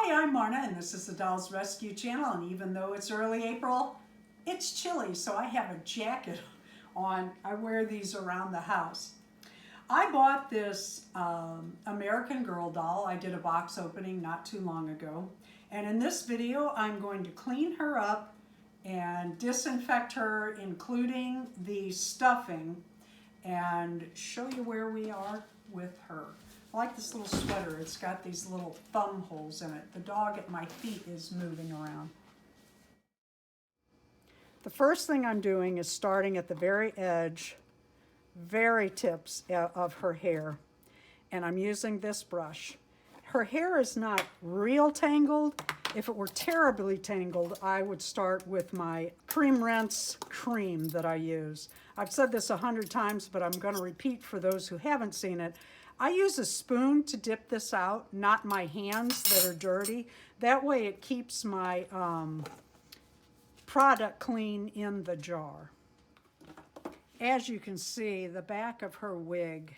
Hi, I'm Marna, and this is the Dolls Rescue Channel, and even though it's early April, it's chilly, so I have a jacket on. I wear these around the house. I bought this American Girl doll. I did a box opening not too long ago, and in this video, I'm going to clean her up and disinfect her, including the stuffing, and show you where we are with her. I like this little sweater. It's got these little thumb holes in it. The dog at my feet is moving around. The first thing I'm doing is starting at the very edge, very tips of her hair. And I'm using this brush. Her hair is not real tangled. If it were terribly tangled, I would start with my cream rinse cream that I use. I've said this 100 times, but I'm going to repeat for those who haven't seen it. I use a spoon to dip this out, not my hands that are dirty. That way it keeps my product clean in the jar. As you can see, the back of her wig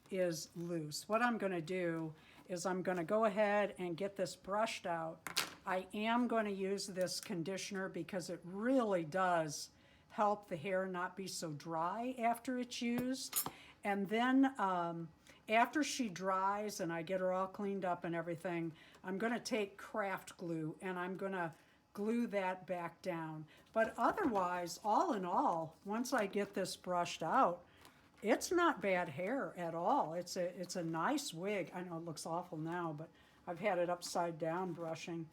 is loose. What I'm going to do is I'm going to go ahead and get this brushed out. I am going to use this conditioner because it really does help the hair not be so dry after it's used. And then after she dries and I get her all cleaned up and everything, I'm going to take craft glue and I'm going to glue that back down. But otherwise, all in all, once I get this brushed out, it's not bad hair at all. It's a nice wig. I know it looks awful now, but I've had it upside down brushing.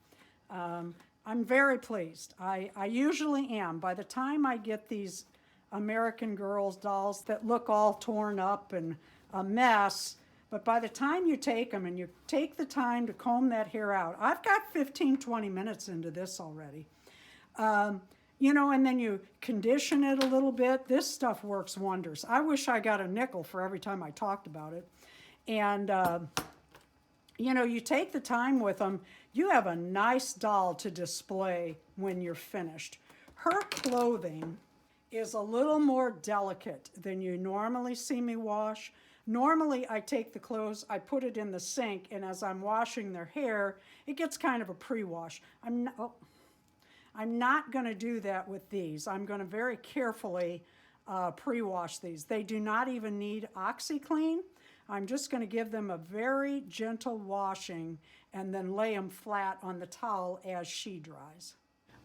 I'm very pleased. I usually am. By the time I get these American Girls dolls that look all torn up and a mess, but by the time you take them and you take the time to comb that hair out, I've got 15-20 minutes into this already. You know, and then you condition it a little bit. This stuff works wonders. I wish I got a nickel for every time I talked about it. And, you know, you take the time with them, you have a nice doll to display when you're finished. Her clothing is a little more delicate than you normally see me wash. Normally, I take the clothes, I put it in the sink, and as I'm washing their hair, it gets kind of a pre-wash. I'm not going to do that with these. I'm going to very carefully pre-wash these. They do not even need OxiClean. I'm just going to give them a very gentle washing and then lay them flat on the towel as she dries.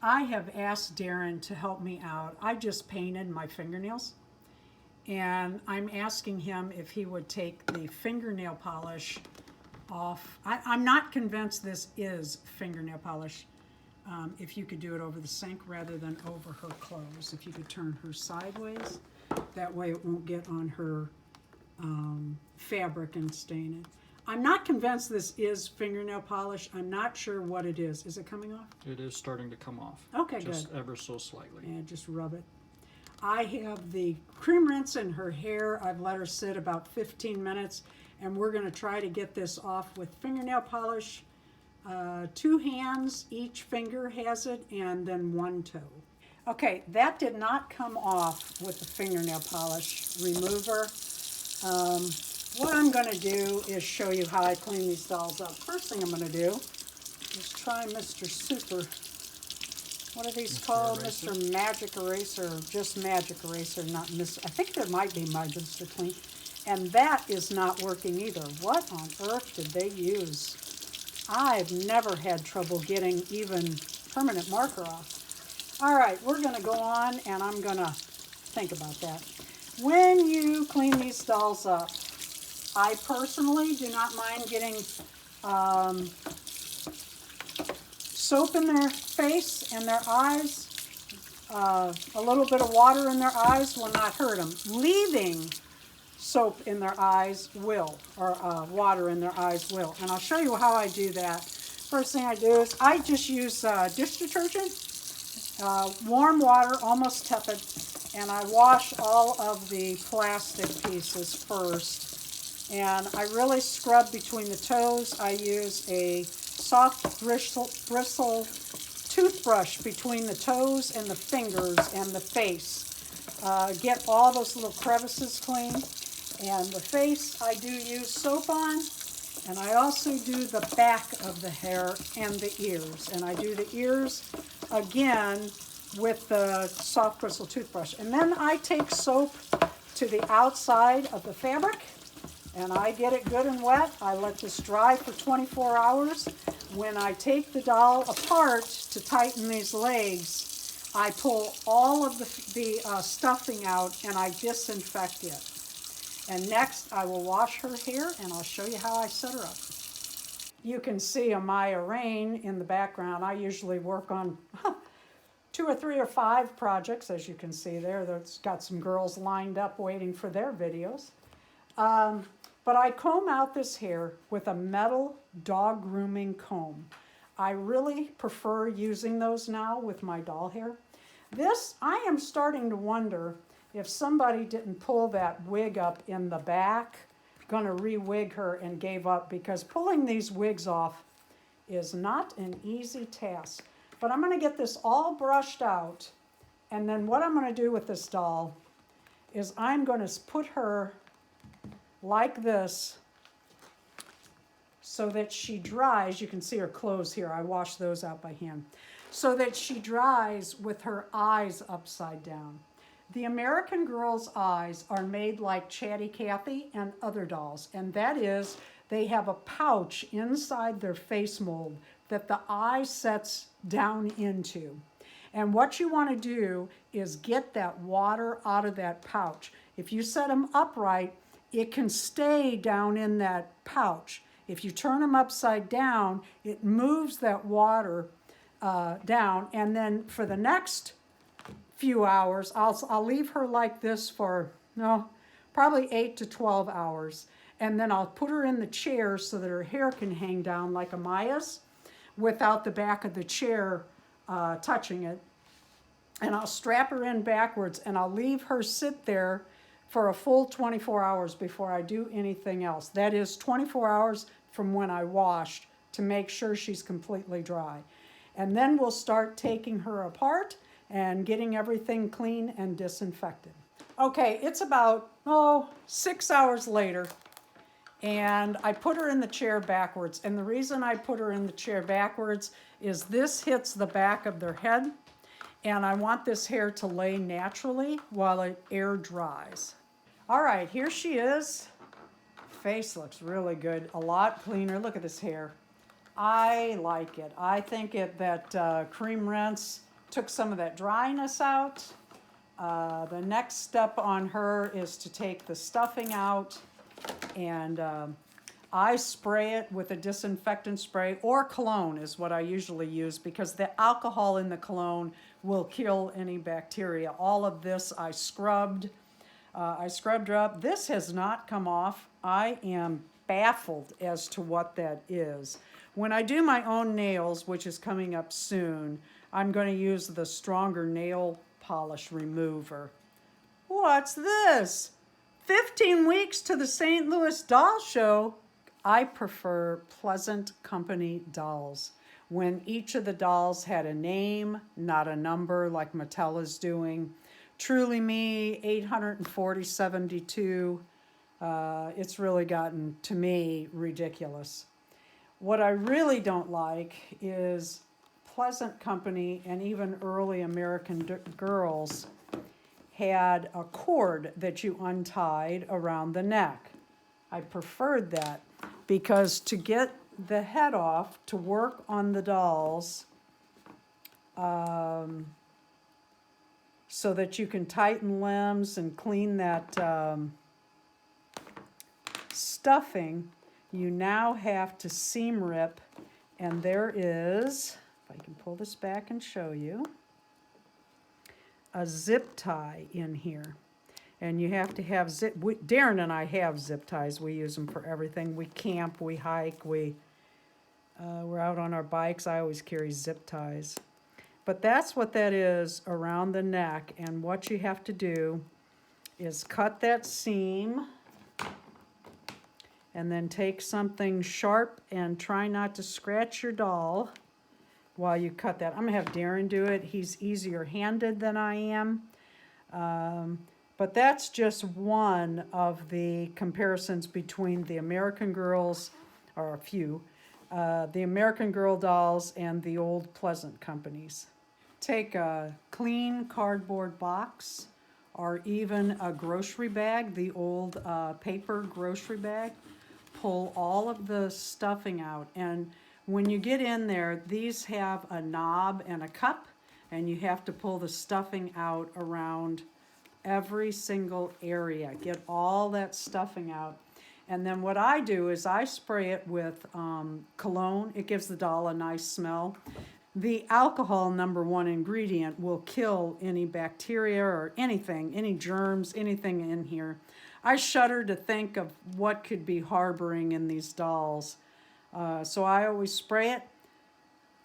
I have asked Darren to help me out. I just painted my fingernails, and I'm asking him if he would take the fingernail polish off. I'm not convinced this is fingernail polish. If you could do it over the sink rather than over her clothes. If you could turn her sideways, that way it won't get on her fabric and stain it. I'm not convinced this is fingernail polish. I'm not sure what it is. Is it coming off? It is starting to come off. Okay, just good. Ever so slightly. Yeah, just rub it. I have the cream rinse in her hair. I've let her sit about 15 minutes, and we're going to try to get this off with fingernail polish. 2 hands, each finger has it, and then 1 toe. Okay, that did not come off with the fingernail polish remover. What I'm going to do is show you how I clean these dolls up. First thing I'm going to do is try Mr. Super. What are these called? Eraser. Mr. Magic Eraser, or just Magic Eraser, not Mr. I think there might be my Mr. Clean. And that is not working either. What on earth did they use? I've never had trouble getting even permanent marker off. All right, we're going to go on, and I'm going to think about that. When you clean these dolls up, I personally do not mind getting soap in their face and their eyes. A little bit of water in their eyes will not hurt them. Leaving soap in their eyes will, or water in their eyes will. And I'll show you how I do that. First thing I do is I just use dish detergent, warm water, almost tepid, and I wash all of the plastic pieces first. And I really scrub between the toes. I use a soft bristle toothbrush between the toes and the fingers and the face. Get all those little crevices clean. And the face I do use soap on, And I also do the back of the hair and the ears. And I do the ears again with the soft bristle toothbrush. And then I take soap to the outside of the fabric and I get it good and wet. I let this dry for 24 hours. When I take the doll apart to tighten these legs, I pull all of the stuffing out and I disinfect it. And next I will wash her hair and I'll show you how I set her up. You can see Amaya Rain in the background. I usually work on 2 or 3 or 5 projects, as you can see there. That's got some girls lined up waiting for their videos. But I comb out this hair with a metal dog grooming comb. I really prefer using those now with my doll hair. This, I am starting to wonder if somebody didn't pull that wig up in the back, gonna re-wig her and gave up, because pulling these wigs off is not an easy task. But I'm gonna get this all brushed out, and then what I'm gonna do with this doll is I'm gonna put her like this so that she dries. You can see her clothes here. I wash those out by hand. So that she dries with her eyes upside down. The American Girl's eyes are made like Chatty Cathy and other dolls, and that is they have a pouch inside their face mold that the eye sets down into. And what you want to do is get that water out of that pouch. If you set them upright, it can stay down in that pouch. If you turn them upside down, it moves that water down, and then for the next few hours, I'll leave her like this for, probably 8 to 12 hours. And then I'll put her in the chair so that her hair can hang down like Amaya's without the back of the chair touching it. And I'll strap her in backwards and I'll leave her sit there for a full 24 hours before I do anything else. That is 24 hours from when I washed to make sure she's completely dry. And then we'll start taking her apart and getting everything clean and disinfected. Okay, it's about, 6 hours later, and I put her in the chair backwards. And the reason I put her in the chair backwards is this hits the back of their head, and I want this hair to lay naturally while it air dries. All right, here she is. Face looks really good, a lot cleaner. Look at this hair. I like it. I think that cream rinse took some of that dryness out. The next step on her is to take the stuffing out, and I spray it with a disinfectant spray, or cologne is what I usually use, because the alcohol in the cologne will kill any bacteria. All of this I scrubbed her up. This has not come off. I am baffled as to what that is. When I do my own nails, which is coming up soon, I'm going to use the stronger nail polish remover. What's this? 15 weeks to the St. Louis Doll Show. I prefer Pleasant Company dolls, when each of the dolls had a name, not a number like Mattel is doing. Truly Me, 84072. It's really gotten, to me, ridiculous. What I really don't like is Pleasant Company and even early American Girls had a cord that you untied around the neck. I preferred that because to get the head off to work on the dolls, so that you can tighten limbs and clean that stuffing, you now have to seam rip, and there is, if I can pull this back and show you, a zip tie in here. And you have to have Darren and I have zip ties. We use them for everything. We camp, we hike, we're out on our bikes. I always carry zip ties. But that's what that is around the neck. And what you have to do is cut that seam and then take something sharp and try not to scratch your doll while you cut that. I'm gonna have Darren do it. He's easier handed than I am. But that's just one of the comparisons between the American Girls or a few, the American Girl dolls and the Old Pleasant companies. Take a clean cardboard box or even a grocery bag, the old paper grocery bag. Pull all of the stuffing out, and when you get in there, these have a knob and a cup, and you have to pull the stuffing out around every single area. Get all that stuffing out. And then what I do is I spray it with cologne. It gives the doll a nice smell. The alcohol, #1 ingredient, will kill any bacteria or anything, any germs, anything in here. I shudder to think of what could be harboring in these dolls. So I always spray it.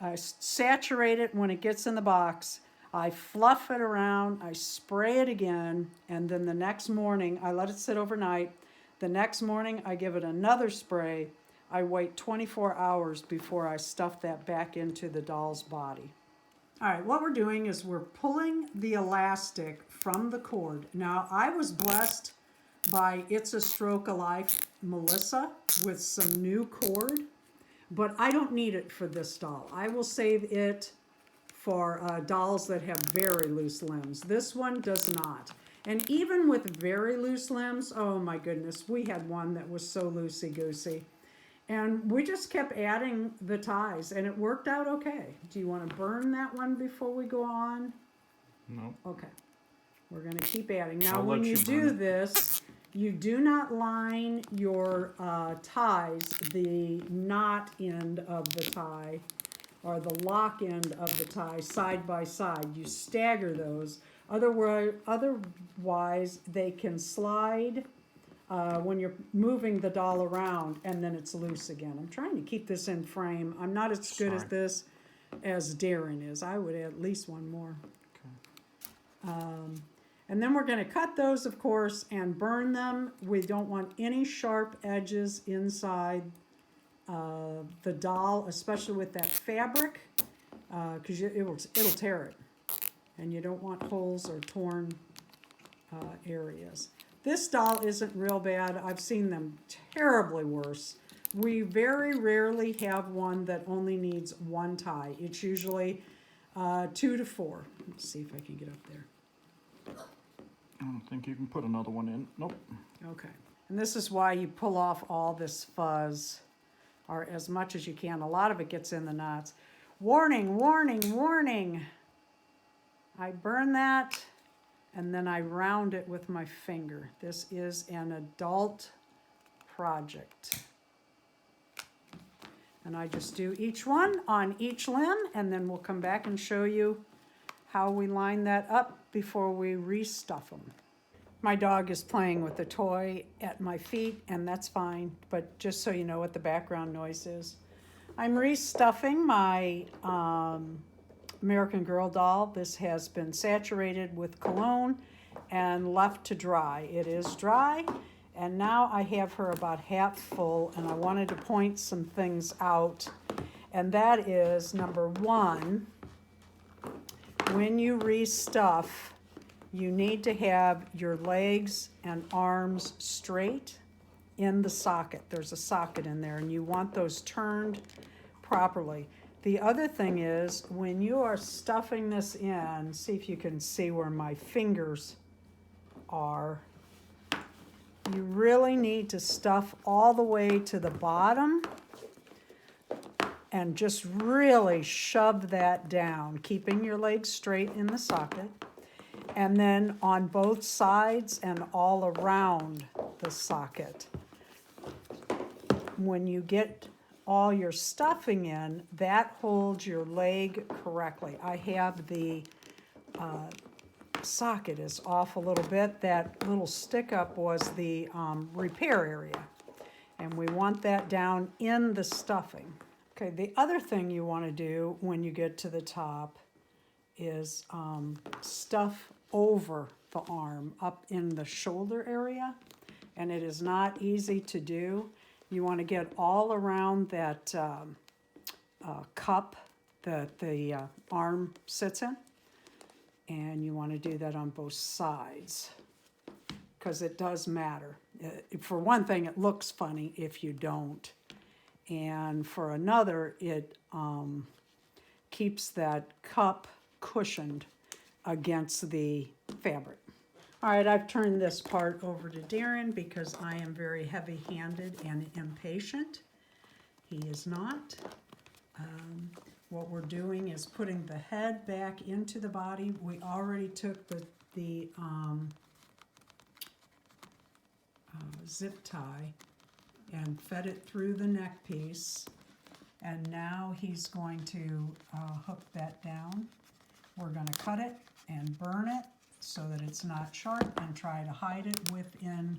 I saturate it when it gets in the box. I fluff it around, I spray it again, and then the next morning, I let it sit overnight. The next morning, I give it another spray. I wait 24 hours before I stuff that back into the doll's body. All right, what we're doing is we're pulling the elastic from the cord. Now, I was blessed by It's a Stroke of Life Melissa with some new cord, but I don't need it for this doll. I will save it for dolls that have very loose limbs. This one does not. And even with very loose limbs, oh my goodness, we had one that was so loosey-goosey. And we just kept adding the ties, and it worked out okay. Do you want to burn that one before we go on? No. Okay. We're going to keep adding. Now, I'll when let you you do burn it. this, you do not line your ties, the knot end of the tie, or the lock end of the tie side by side. You stagger those. Otherwise, they can slide when you're moving the doll around, and then it's loose again. I'm trying to keep this in frame. I'm not as good as this as Darren is. I would add at least one more. Okay. And then we're going to cut those, of course, and burn them. We don't want any sharp edges inside the doll, especially with that fabric, because it'll tear it. And you don't want holes or torn areas. This doll isn't real bad. I've seen them terribly worse. We very rarely have one that only needs one tie. It's usually 2 to 4. Let's see if I can get up there. I don't think you can put another one in. Nope. Okay. And this is why you pull off all this fuzz, or as much as you can. A lot of it gets in the knots. Warning, warning, warning. I burn that, and then I round it with my finger. This is an adult project. And I just do each one on each limb, and then we'll come back and show you how we line that up before we restuff them. My dog is playing with a toy at my feet, and that's fine, but just so you know what the background noise is. I'm restuffing my American Girl doll. This has been saturated with cologne and left to dry. It is dry, and now I have her about half full, and I wanted to point some things out, and that is, #1, when you restuff, you need to have your legs and arms straight in the socket. There's a socket in there, and you want those turned properly. The other thing is, when you are stuffing this in, see if you can see where my fingers are. You really need to stuff all the way to the bottom and just really shove that down, keeping your legs straight in the socket. And then on both sides and all around the socket. When you get all your stuffing in, that holds your leg correctly. I have the socket is off a little bit. That little stick up was the repair area. And we want that down in the stuffing. Okay, the other thing you want to do when you get to the top is stuff over the arm up in the shoulder area, and it is not easy to do. You want to get all around that cup that the arm sits in, and you want to do that on both sides because it does matter. For one thing, it looks funny if you don't. and for another, it keeps that cup cushioned against the fabric. All right, I've turned this part over to Darren because I am very heavy-handed and impatient. He is not. What we're doing is putting the head back into the body. We already took the zip tie and fed it through the neck piece. And now he's going to hook that down. We're going to cut it and burn it so that it's not sharp and try to hide it within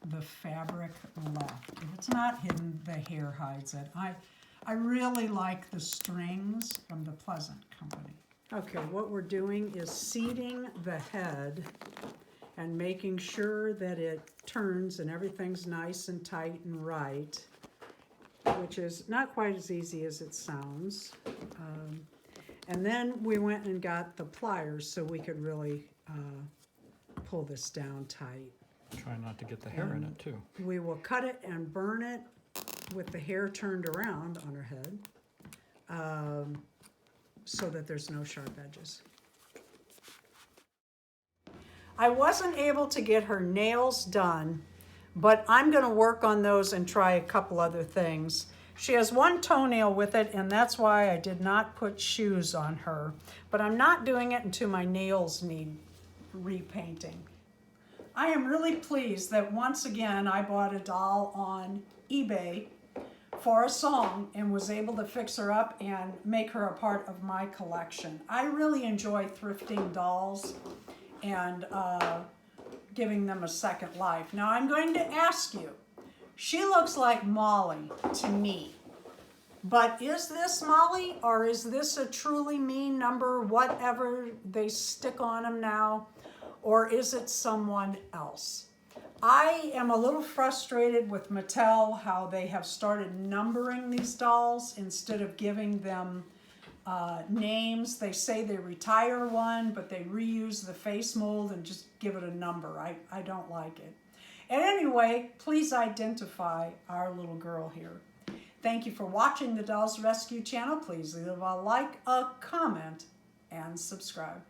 the fabric left. If it's not hidden, the hair hides it. I really like the strings from the Pleasant Company. Okay, what we're doing is seating the head and making sure that it turns and everything's nice and tight and right, which is not quite as easy as it sounds. And then we went and got the pliers so we could really pull this down tight. Try not to get the hair in it too. We will cut it and burn it with the hair turned around on her head so that there's no sharp edges. I wasn't able to get her nails done, but I'm going to work on those and try a couple other things. She has one toenail with it, and that's why I did not put shoes on her, but I'm not doing it until my nails need repainting. I am really pleased that once again I bought a doll on eBay for a song and was able to fix her up and make her a part of my collection. I really enjoy thrifting dolls and giving them a second life. Now I'm going to ask you, she looks like Molly to me, but is this Molly or is this a truly mean number, whatever they stick on them now, or is it someone else? I am a little frustrated with Mattel how they have started numbering these dolls instead of giving them names. They say they retire one, but they reuse the face mold and just give it a number. I don't like it. And anyway, please identify our little girl here. Thank you for watching the Dolls Rescue channel. Please leave a like, a comment, and subscribe.